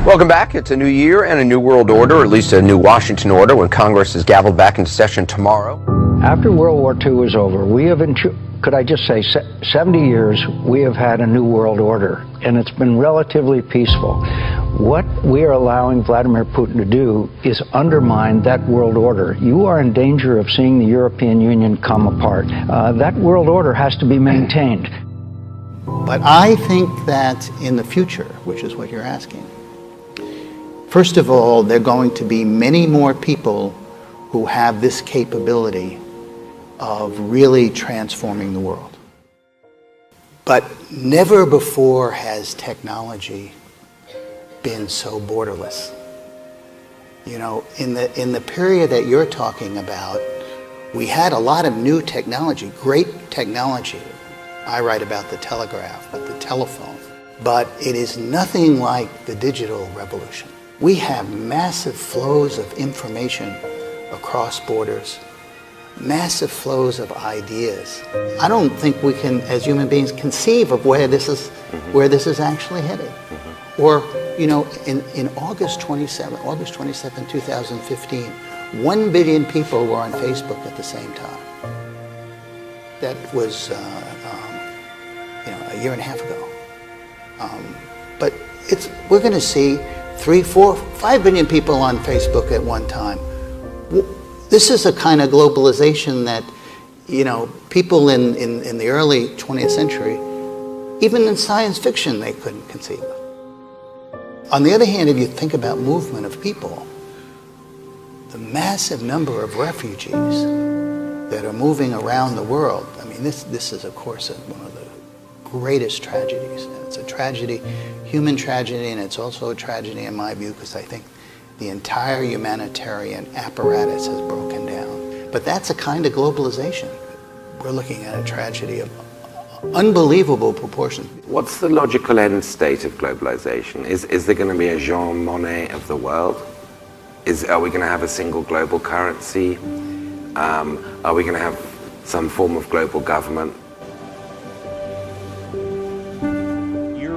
Welcome back. It's a new year and a new world order, or at least a new Washington order, when Congress is gavelled back into session tomorrow. After World War II was over, we have, could I just say, 70 years, we have had a new world order, and it's been relatively peaceful. What we are allowing Vladimir Putin to do is undermine that world order. You are in danger of seeing the European Union come apart. That world order has to be maintained. But I think that in the future, which is what you're asking, first of all, there are going to be many more people who have this capability of really transforming the world. But never before has technology been so borderless. You know, in the period that you're talking about, we had a lot of new technology, great technology. I write about the telegraph, but the telephone. But it is nothing like the digital revolution. We have massive flows of information across borders, massive flows of ideas. I don't think we can, as human beings, conceive of where this is actually headed. Or, you know, in August 27, 2015, 1 billion people were on Facebook at the same time. That was, you know, a year and a half ago. But we're going to see 3, 4, 5 billion people on Facebook at one time. This is a kind of globalization that, you know, people in the early 20th century, even in science fiction, they couldn't conceive of. On the other hand, if you think about movement of people, the massive number of refugees that are moving around the world, I mean, this is, of course, one of the greatest tragedies. It's a tragedy, human tragedy, and it's also a tragedy in my view, because I think the entire humanitarian apparatus has broken down. But that's a kind of globalization. We're looking at a tragedy of unbelievable proportions. What's the logical end state of globalization? Is there going to be a Jean Monnet of the world? Are we going to have a single global currency? Are we going to have some form of global government?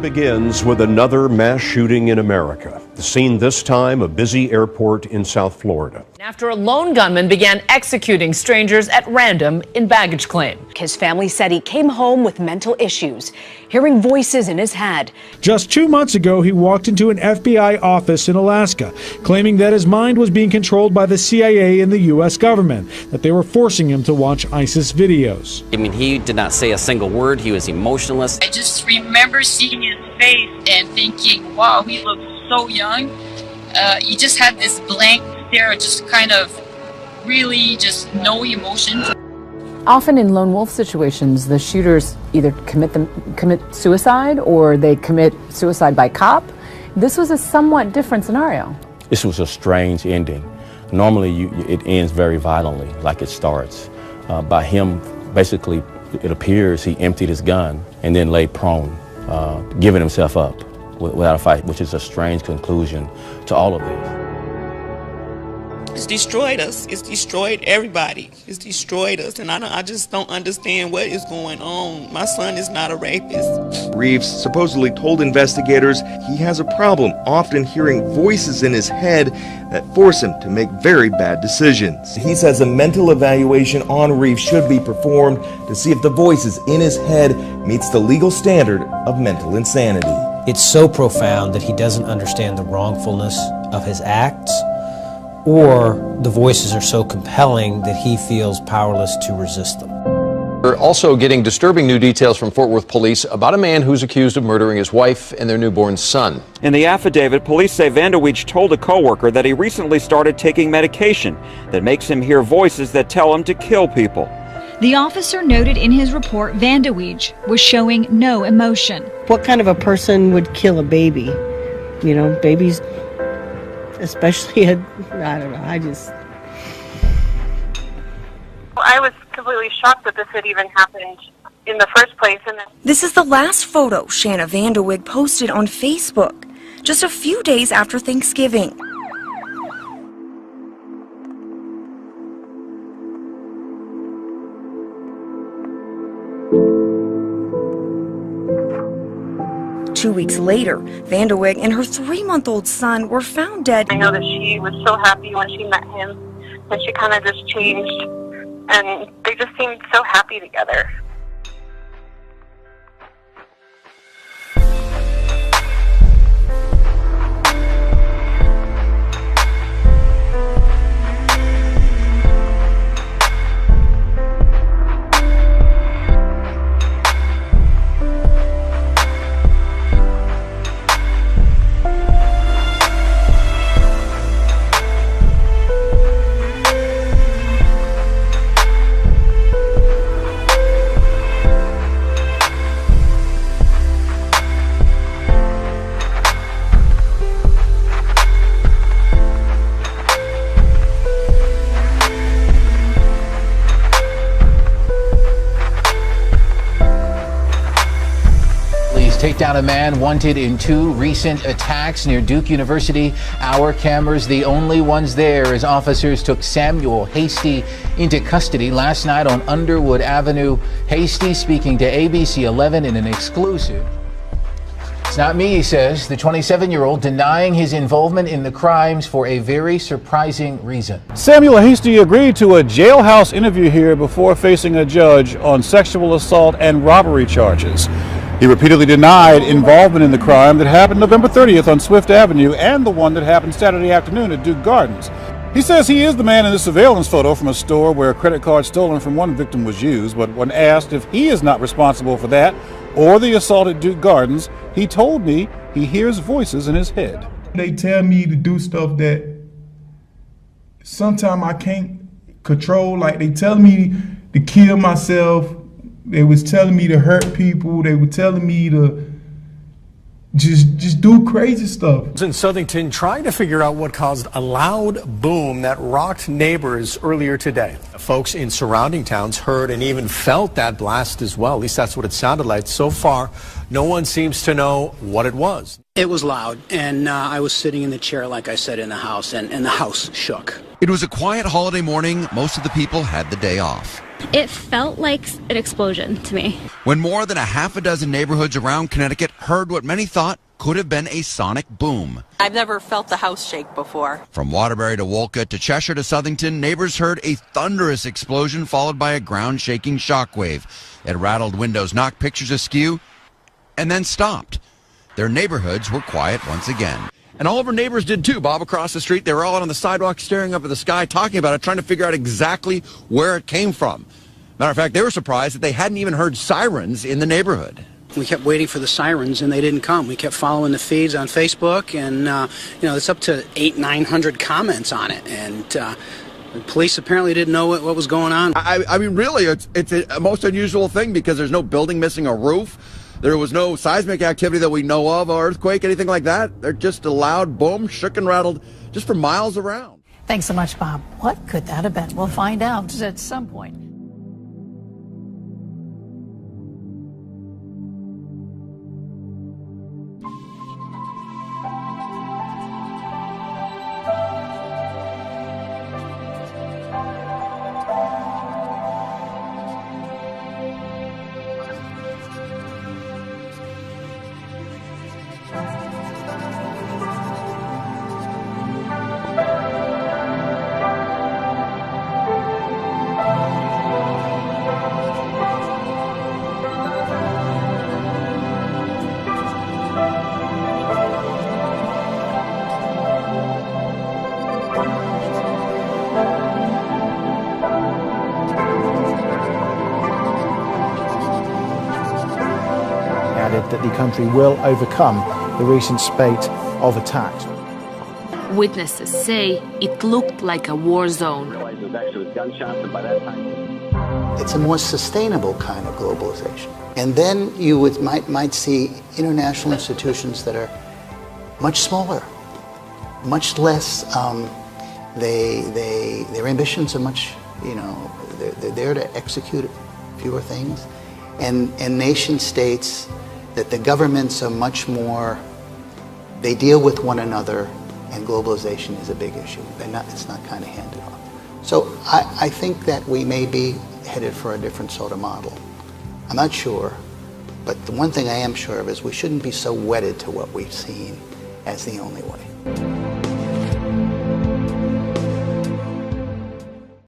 Begins with another mass shooting in America. The scene this time, a busy airport in South Florida. After a lone gunman began executing strangers at random in baggage claim. His family said he came home with mental issues, hearing voices in his head. Just 2 months ago, he walked into an FBI office in Alaska, claiming that his mind was being controlled by the CIA and the U.S. government, that they were forcing him to watch ISIS videos. I mean, he did not say a single word. He was emotionless. I just remember seeing his face and thinking, wow, he looks so young. He just had this blank stare, just kind of really just no emotion. Often in lone wolf situations, the shooters either commit suicide or they commit suicide by cop. This was a somewhat different scenario. This was a strange ending. Normally it ends very violently, like it starts. By him, basically, it appears he emptied his gun and then lay prone, giving himself up without a fight, which is a strange conclusion to all of this. It's destroyed us. It's destroyed everybody. It's destroyed us, and I just don't understand what is going on. My son is not a rapist. Reeves supposedly told investigators he has a problem often hearing voices in his head that force him to make very bad decisions. He says a mental evaluation on Reeves should be performed to see if the voices in his head meets the legal standard of mental insanity. It's so profound that he doesn't understand the wrongfulness of his acts, or the voices are so compelling that he feels powerless to resist them. We're also getting disturbing new details from Fort Worth police about a man who's accused of murdering his wife and their newborn son. In the affidavit, police say Vandeweege told a coworker that he recently started taking medication that makes him hear voices that tell him to kill people. The officer noted in his report Vandeweege was showing no emotion. What kind of a person would kill a baby? You know, babies, especially I don't know, I was completely shocked that this had even happened in the first place. This is the last photo Shanna Vanderwig posted on Facebook, just a few days after Thanksgiving. 2 weeks later, Vanderweg and her 3-month-old son were found dead. I know that she was so happy when she met him, and she kind of just changed, and they just seemed so happy together. Take down a man wanted in 2 recent attacks near Duke University. Our cameras, the only ones there, as officers took Samuel Hasty into custody last night on Underwood Avenue. Hasty speaking to ABC 11 in an exclusive. It's not me, he says, the 27-year-old denying his involvement in the crimes for a very surprising reason. Samuel Hasty agreed to a jailhouse interview here before facing a judge on sexual assault and robbery charges. He repeatedly denied involvement in the crime that happened November 30th on Swift Avenue and the one that happened Saturday afternoon at Duke Gardens. He says he is the man in the surveillance photo from a store where a credit card stolen from one victim was used, but when asked if he is not responsible for that or the assault at Duke Gardens, he told me he hears voices in his head. They tell me to do stuff that sometimes I can't control, like they tell me to kill myself. They was telling me to hurt people. They were telling me to just do crazy stuff. In Southington, trying to figure out what caused a loud boom that rocked neighbors earlier today. Folks in surrounding towns heard and even felt that blast as well. At least that's what it sounded like. So far, no one seems to know what it was. It was loud, and I was sitting in the chair, like I said, in the house, and the house shook. It was a quiet holiday morning. Most of the people had the day off. It felt like an explosion to me. When more than a half a dozen neighborhoods around Connecticut heard what many thought could have been a sonic boom. I've never felt the house shake before. From Waterbury to Wolcott to Cheshire to Southington, neighbors heard a thunderous explosion followed by a ground-shaking shockwave. It rattled windows, knocked pictures askew, and then stopped. Their neighborhoods were quiet once again. And all of our neighbors did too. Bob, across the street, they were all out on the sidewalk staring up at the sky, talking about it, trying to figure out exactly where it came from. Matter of fact, they were surprised that they hadn't even heard sirens in the neighborhood. We kept waiting for the sirens, and they didn't come. We kept following the feeds on Facebook, and it's up to 800-900 comments on it. And the police apparently didn't know what was going on. I mean, really, it's a most unusual thing because there's no building missing a roof. There was no seismic activity that we know of, or earthquake, anything like that. They're just a loud boom, shook and rattled just for miles around. Thanks so much, Bob. What could that have been? We'll find out at some point. That the country will overcome the recent spate of attacks. Witnesses say it looked like a war zone. It's a more sustainable kind of globalization. And then you might see international institutions that are much smaller, much less, their ambitions are much, they're there to execute fewer things. And nation states that the governments are much more, they deal with one another, and globalization is a big issue. It's not kind of handed off. So I think that we may be headed for a different sort of model. I'm not sure, But the one thing I am sure of is we shouldn't be so wedded to what we've seen as the only way.